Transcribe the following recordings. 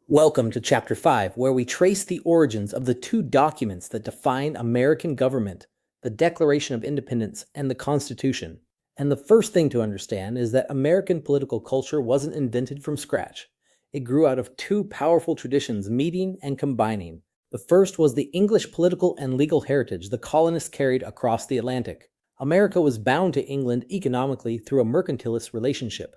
Welcome to Chapter 5, where we trace the origins of the two documents that define American government, the Declaration of Independence and the Constitution. And the first thing to understand is that American political culture wasn't invented from scratch. It grew out of two powerful traditions meeting and combining. The first was the English political and legal heritage the colonists carried across the Atlantic. America was bound to England economically through a mercantilist relationship.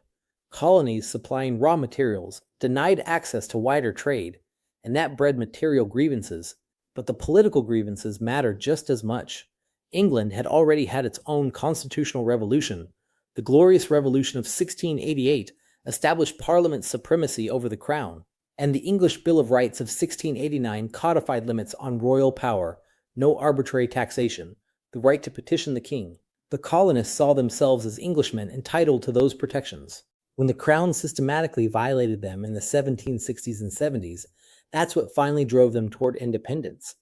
Colonies supplying raw materials denied access to wider trade, and that bred material grievances. But the political grievances mattered just as much. England had already had its own constitutional revolution. The Glorious Revolution of 1688 established Parliament's supremacy over the crown, and the English Bill of Rights of 1689 codified limits on royal power, no arbitrary taxation, the right to petition the king. The colonists saw themselves as Englishmen entitled to those protections. When the Crown systematically violated them in the 1760s and 70s, that's what finally drove them toward independence.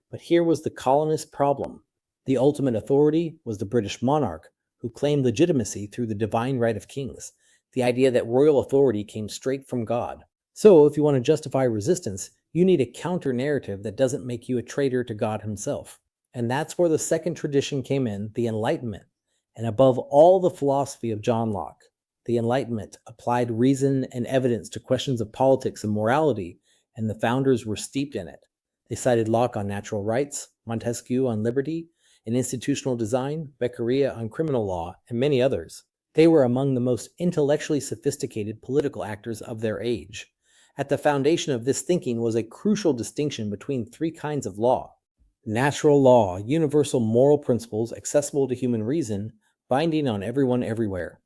But here was the colonists' problem. The ultimate authority was the British monarch, who claimed legitimacy through the divine right of kings, the idea that royal authority came straight from God. So, if you want to justify resistance, you need a counter-narrative that doesn't make you a traitor to God himself. And that's where the second tradition came in, the Enlightenment, and above all, the philosophy of John Locke. The Enlightenment applied reason and evidence to questions of politics and morality, and the founders were steeped in it. They cited Locke on natural rights, Montesquieu on liberty, and institutional design, Beccaria on criminal law, and many others. They were among the most intellectually sophisticated political actors of their age. At the foundation of this thinking was a crucial distinction between three kinds of law. Natural law, universal moral principles accessible to human reason, binding on everyone everywhere.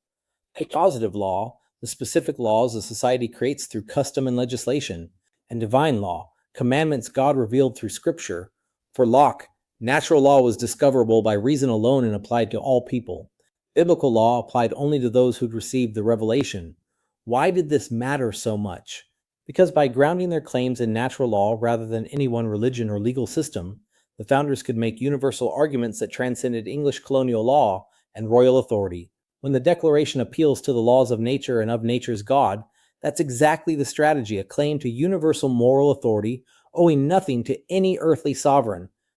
Positive law, the specific laws a society creates through custom and legislation, and divine law, commandments God revealed through Scripture. For Locke, natural law was discoverable by reason alone and applied to all people. Biblical law applied only to those who'd received the revelation. Why did this matter so much? Because by grounding their claims in natural law rather than any one religion or legal system, the founders could make universal arguments that transcended English colonial law and royal authority. When the Declaration appeals to the laws of nature and of nature's God, that's exactly the strategy, a claim to universal moral authority, owing nothing to any earthly sovereign.